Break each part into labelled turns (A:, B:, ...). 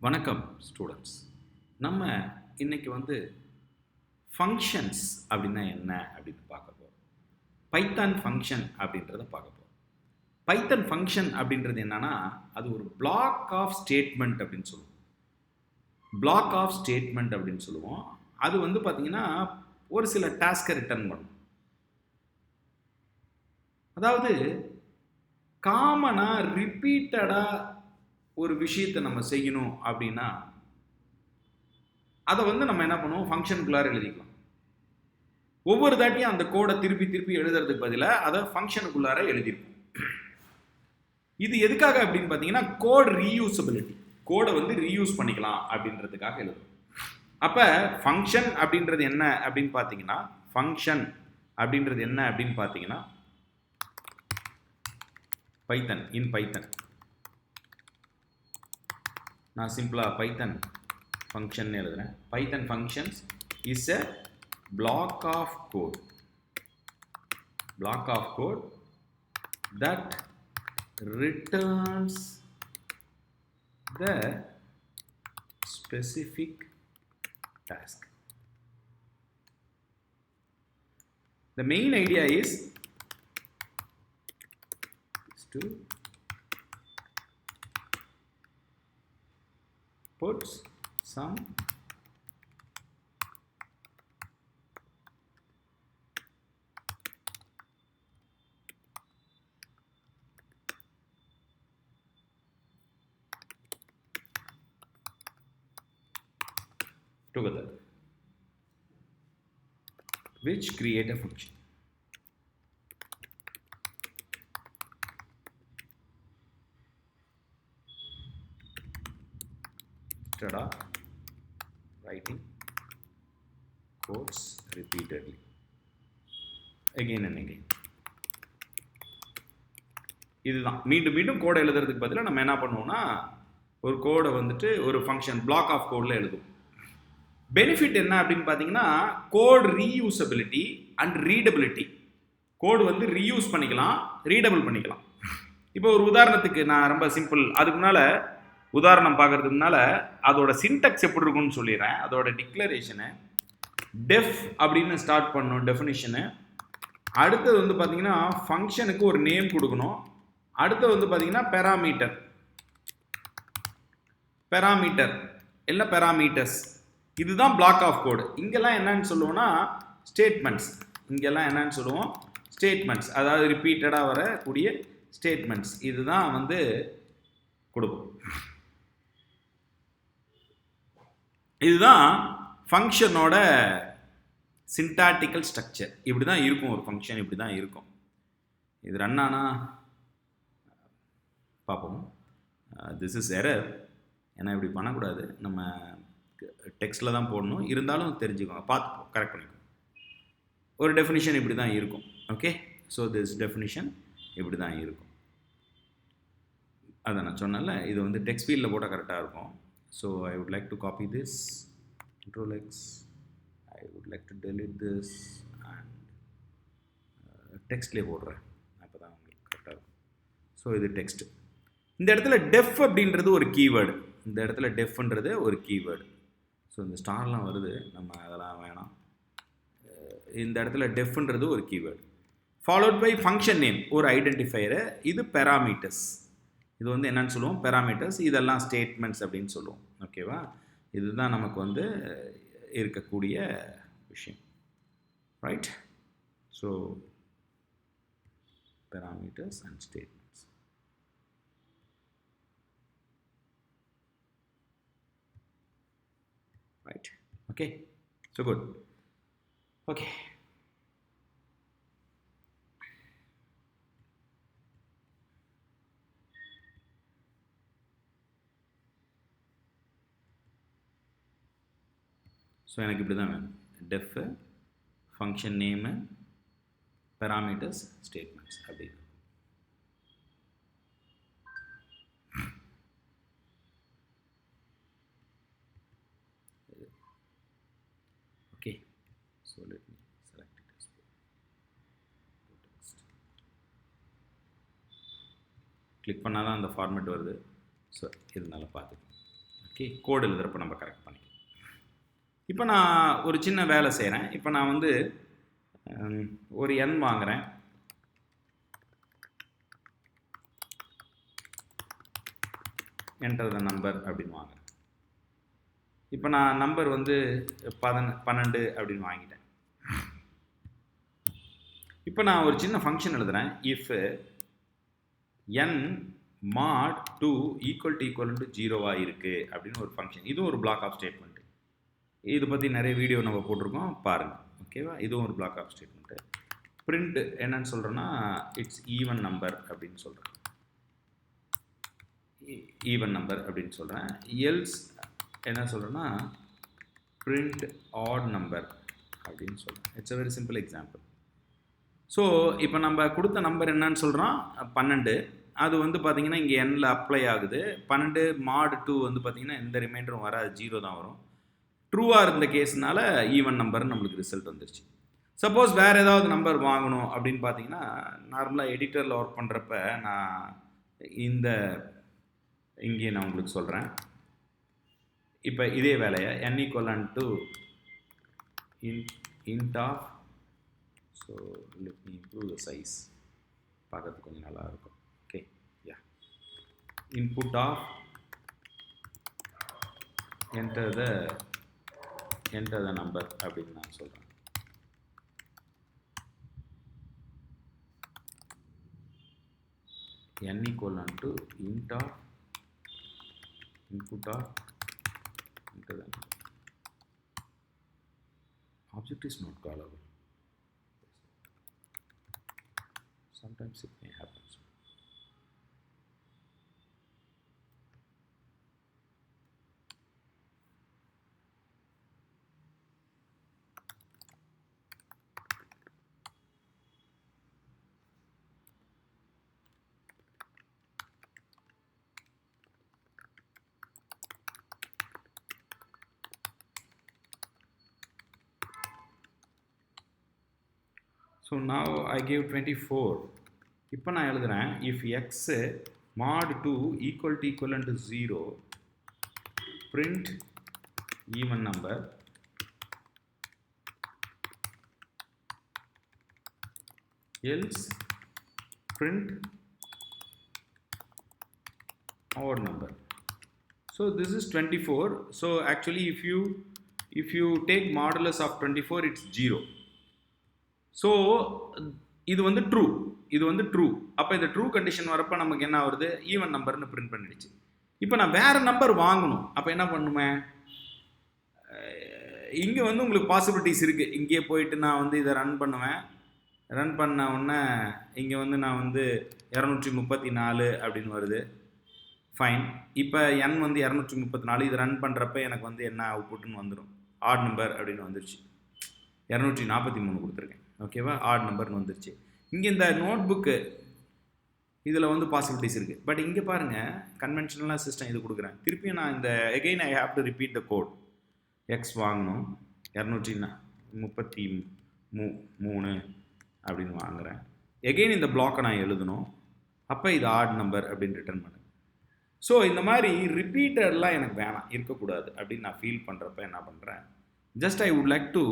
A: வணக்கம் ஸ்டூடெண்ட்ஸ். நம்ம இன்னைக்கு ஃபங்க்ஷன்ஸ் அப்படின்னா என்ன அப்படின்னு பார்க்க போகிறோம். பைத்தான் ஃபங்க்ஷன் அப்படின்றத பார்க்க போகிறோம். பைத்தான் ஃபங்க்ஷன் அப்படின்றது என்னன்னா, அது ஒரு பிளாக் ஆஃப் ஸ்டேட்மெண்ட் அப்படின்னு சொல்லுவோம். பிளாக் ஆஃப் ஸ்டேட்மெண்ட் அப்படின்னு சொல்லுவோம். அது பார்த்தீங்கன்னா ஒரு சில டாஸ்கை ரிட்டர்ன் பண்ணும். அதாவது காமனாக ரிப்பீட்டடாக ஒரு விஷயத்தை நம்ம செய்யணும் அப்படின்னா அதை நம்ம என்ன பண்ணுவோம், ஃபங்க்ஷனுக்குள்ளார எழுதிக்கலாம். ஒவ்வொரு தாட்டியும் அந்த கோடை திருப்பி திருப்பி எழுதுறதுக்கு பதிலாக அதை ஃபங்க்ஷனுக்குள்ளார எழுதிருப்போம். இது எதுக்காக அப்படின்னு பார்த்தீங்கன்னா, கோட் ரீயூசபிலிட்டி, கோடை ரீயூஸ் பண்ணிக்கலாம் அப்படின்றதுக்காக எழுதும். அப்போ ஃபங்க்ஷன் அப்படின்றது என்ன அப்படின்னு பார்த்தீங்கன்னா, ஃபங்க்ஷன் அப்படின்றது என்ன அப்படின்னு பார்த்தீங்கன்னா, பைத்தன் இன் பைத்தன் நான் சிம்பிளாக பைத்தன் ஃபங்க்ஷன் எழுதுறேன். Python functions is a block of code that returns the specific task. The main idea is to put some together which create a function. Instead of writing codes repeatedly again and again. இதுதான் மீண்டும் மீண்டும் கோடை எழுதுறதுக்கு பதிலாக நம்ம என்ன பண்ணுவோம்னா, ஒரு கோடை ஒரு ஃபங்க்ஷன் பிளாக் ஆஃப் கோடில் எழுதுவோம். பெனிஃபிட் என்ன அப்படின்னு பார்த்தீங்கன்னா, code reusability and readability. Code reuse பண்ணிக்கலாம், ரீடபிள் பண்ணிக்கலாம். இப்போ ஒரு உதாரணத்துக்கு நான் ரொம்ப சிம்பிள், அதுக்கு முன்னால் உதாரணம் பார்க்கறதுக்கு முன்னால் அதோட சின்டெக்ஸ் எப்படி இருக்குன்னு சொல்லிடுறேன். அதோட டிக்ளரேஷனு டெஃப் அப்படின்னு ஸ்டார்ட் பண்ணணும், டெஃபினிஷனு. அடுத்தது பார்த்தீங்கன்னா ஃபங்க்ஷனுக்கு ஒரு நேம் கொடுக்கணும். அடுத்து பார்த்தீங்கன்னா பெராமீட்டர் இல்லை பெராமீட்டர்ஸ். இதுதான் பிளாக் ஆஃப் கோடு. இங்கெல்லாம் என்னன்னு சொல்லுவோம்னா ஸ்டேட்மெண்ட்ஸ். இங்கெல்லாம் என்னன்னு சொல்லுவோம், ஸ்டேட்மெண்ட்ஸ். அதாவது ரிப்பீட்டடாக வரக்கூடிய ஸ்டேட்மெண்ட்ஸ். இதுதான் கொடுக்கும். இதுதான் ஃபங்க்ஷனோட சின்டாக்டிக்கல் ஸ்ட்ரக்சர். இப்படி தான் இருக்கும் ஒரு ஃபங்க்ஷன், இப்படி தான் இருக்கும். இது ரன் ஆனா பார்ப்போம். This is error. ஏன்னா இப்படி பண்ணக்கூடாது, நம்ம டெக்ஸ்ட்டில் தான் போடணும். இருந்தாலும் தெரிஞ்சுக்கோங்க, பார்த்து கரெக்ட் பண்ணிக்கோங்க. ஒரு டெஃபினிஷன் இப்படி தான் இருக்கும். ஓகே, ஸோ திஸ் டெஃபினிஷன் இப்படி தான் இருக்கும். அதை நான் சொன்னேன்ல, இது டெக்ஸ்ட் ஃபீல்டில் போட்டால் கரெக்டாக இருக்கும். So I would like to copy this, Ctrl X. I would like to delete this and டெக்ஸ்ட்லேயே போடுறேன், அப்போ தான் உங்களுக்கு கரெக்டாக இருக்கும். ஸோ இது டெக்ஸ்ட். இந்த இடத்துல டெஃப் அப்படின்றது ஒரு கீவேர்டு. இந்த இடத்துல டெஃப்ன்றது ஒரு கீவேர்டு. ஸோ இந்த ஸ்டார்லாம் வருது, நம்ம அதெல்லாம் வேணாம். இந்த இடத்துல டெஃப்ன்றது ஒரு keyword, followed by function name, ஒரு ஐடென்டிஃபையரு. இது பெராமீட்டர்ஸ். இது என்னன்னு சொல்லுவோம், பெராமீட்டர்ஸ். இதெல்லாம் ஸ்டேட்மெண்ட்ஸ் அப்படின்னு சொல்லுவோம். ஓகேவா? இதுதான் நமக்கு இருக்கக்கூடிய விஷயம். Right? So parameters and statements. Right. Okay. So good. Okay. So எனக்கு இப்படி தான் வேணும். Def, function name, parameters, statements அப்படி. Okay, so let me select it as text. Click பண்ணால் தான் அந்த ஃபார்மேட் வருது. ஸோ இதனால பார்த்துக்கலாம். ஓகே. ஓகே, கோடு எழுதுறப்ப நம்ம கரெக்ட் பண்ணிக்கலாம். இப்போ நான் ஒரு சின்ன வேலை செய்கிறேன். இப்போ நான் வந்து ஒரு எண் வாங்குகிறேன். என்டர் த நம்பர் அப்படின்னு வாங்குறேன். இப்போ நான் நம்பர் வந்து 12 அப்படின்னு வாங்கிட்டேன். இப்போ நான் ஒரு சின்ன ஃபங்க்ஷன் எழுதுறேன். If n mod 2 equal to 0 இருக்குது அப்படின்னு ஒரு ஃபங்க்ஷன். இதுவும் ஒரு பிளாக் ஆஃப் ஸ்டேட்மெண்ட். இது பற்றி நிறைய வீடியோ நம்ம போட்டிருக்கோம், பாருங்கள். ஓகேவா? இதுவும் ஒரு பிளாக் ஆஃப் ஸ்டேட்மெண்ட்டு. பிரிண்ட் என்னன்னு சொல்கிறேன்னா இட்ஸ் ஈவன் நம்பர் அப்படின்னு சொல்கிறேன். ஈவன் நம்பர் அப்படின்னு சொல்கிறேன். எல்ஸ் என்ன சொல்கிறேன்னா பிரிண்ட் ஆட் நம்பர் அப்படின்னு சொல்கிறேன். It's a very simple example. So இப்போ நம்ம கொடுத்த நம்பர் என்னன்னு சொல்கிறோம் 12. அது வந்து பார்த்திங்கன்னா இங்கே எண்ணில் அப்ளை ஆகுது. 12 mod 2 வந்து பார்த்திங்கன்னா எந்த ரிமைண்டரும் வராது, 0 தான் வரும். ட்ரூவாக இருந்த கேஸ்னால ஈவன் நம்பர்னு நம்மளுக்கு ரிசல்ட் வந்துருச்சு. சப்போஸ் வேறு ஏதாவது நம்பர் வாங்கணும் அப்படின்னு பார்த்தீங்கன்னா, நார்மலாக எடிட்டரில் ஒர்க் பண்ணுறப்ப நான் இங்கே நான் உங்களுக்கு சொல்கிறேன். இப்போ இதே வேலையை n = int of, so let me improve the size, பார்க்கறதுக்கு கொஞ்சம் நல்லா இருக்கும். Okay, yeah, input of enter the number அப்படின்னு நான் சொல்கிறேன். n = int of input of enter the number. Object is not callable. Sometimes it may happen. So now I gave 24. இப்போ நான் எழுதுறேன் if x mod 2 equal to 0, print even number, else print odd number. So this is 24. So actually if you take modulus of 24, it's 0. So இது வந்து true. அப்போ இந்த true condition வரப்போ நமக்கு என்ன வருது, ஈவன் நம்பர்னு பிரிண்ட் பண்ணிடுச்சு. இப்போ நான் வேறு நம்பர் வாங்கணும், அப்போ என்ன பண்ணுவேன், இங்கே வந்து உங்களுக்கு பாசிபிலிட்டிஸ் இருக்குது. இங்கேயே போயிட்டு நான் வந்து இதை ரன் பண்ணுவேன். ரன் பண்ண உடனே இங்கே வந்து நான் வந்து 234 அப்படின்னு வருது. ஃபைன். இப்போ n வந்து 234. இது ரன் பண்ணுறப்ப எனக்கு வந்து என்ன அவுட்புட்டுன்னு வந்துடும், ஆட் நம்பர் அப்படின்னு வந்துருச்சு. 243 கொடுத்துருக்கேன். ஓகேவா? ஆட் நம்பர்னு வந்துருச்சு. இங்கே இந்த நோட் புக்கு இதில் வந்து பாசிபிலிட்டிஸ் இருக்குது. பட் இங்கே பாருங்கள், கன்வென்ஷனலாக சிஸ்டம் இது கொடுக்குறேன். திருப்பியும் நான் இந்த again I have to repeat the code. X வாங்கணும், 233 அப்படின்னு வாங்குகிறேன். எகெயின் இந்த பிளாக்கை நான் எழுதணும். அப்போ இது ஆட் நம்பர் அப்படின்னு ரிட்டர்ன் பண்ணு. ஸோ இந்த மாதிரி ரிப்பீட்டர்லாம் எனக்கு வேணாம், இருக்கக்கூடாது அப்படின்னு நான் ஃபீல் பண்ணுறப்ப என்ன பண்ணுறேன், just I would like to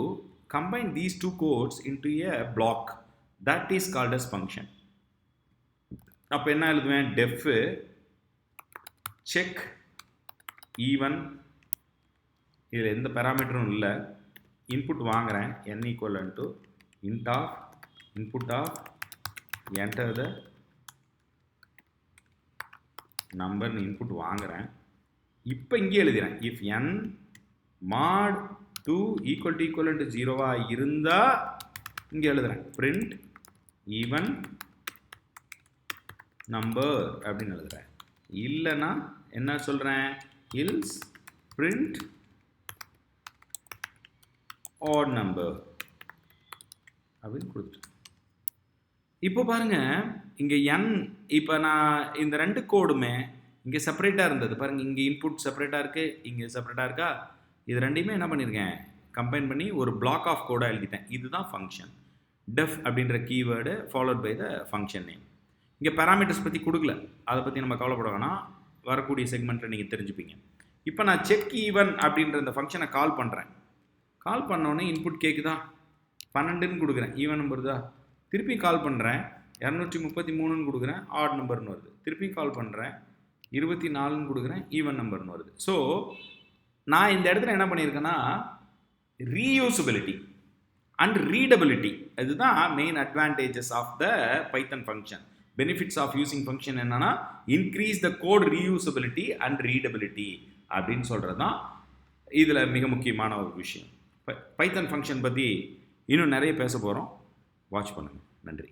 A: combine these two codes into a block that is called as function. அப்போ என்ன எழுதுவேன், def check even, இதில் எந்த பேராமீட்டரும் இல்லை, இன்புட் வாங்குகிறேன், n = int of input of enter the நம்பர்னு இன்புட் வாங்குகிறேன். இப்போ இங்கே எழுதுகிறேன் if n mod 2 equal to 0 இருந்தால் இங்கே எழுதுறேன் print even number அப்படின்னு எழுதுறேன். இல்லைன்னா என்ன சொல்கிறேன், else print odd number அப்படின்னு கொடுத்துட்டேன். இப்போ பாருங்கள், இங்கே n, இப்போ நான் இந்த ரெண்டு கோடுமே இங்கே செப்பரேட்டாக இருந்தது பாருங்கள். இங்கே இன்புட் செப்பரேட்டாக இருக்குது, இங்கே செப்பரேட்டாக இருக்கா. இது ரெண்டையுமே என்ன பண்ணியிருக்கேன், கம்பைன் பண்ணி ஒரு பிளாக் ஆஃப் கோடாக எழுதிட்டேன். இதுதான் ஃபங்க்ஷன். டெஃப் அப்படின்ற keyword followed by the function name. இங்கே பேராமீட்டர்ஸ் பற்றி கொடுக்கல, அதை பற்றி நம்ம கவலைப்பட வேணாம், வரக்கூடிய செக்மெண்ட்டில் நீங்கள் தெரிஞ்சுப்பீங்க. இப்போ நான் செக் ஈவன் அப்படின்ற இந்த ஃபங்க்ஷனை கால் பண்ணுறேன். கால் பண்ணோடனே இன்புட் கேட்குதா, 12ன்னு கொடுக்குறேன், ஈவன் நம்பர் தான். திருப்பி கால் பண்ணுறேன், 233ன்னு கொடுக்குறேன், ஆட் நம்பர்னு வருது. திருப்பி கால் பண்ணுறேன், 24ன்னு கொடுக்குறேன், ஈவன் நம்பர்னு வருது. ஸோ நான் இந்த இடத்துல என்ன பண்ணியிருக்கேன்னா ரீயூசபிலிட்டி அண்ட் ரீடபிலிட்டி, அதுதான் main advantages of the Python function. Benefits of using function என்னன்னா increase the code reusability and readability அப்படின்னு சொல்கிறது தான் இதில் மிக முக்கியமான ஒரு விஷயம். பைத்தன் ஃபங்க்ஷன் பற்றி இன்னும் நிறைய பேச போகிறோம். வாட்ச் பண்ணுங்கள். நன்றி.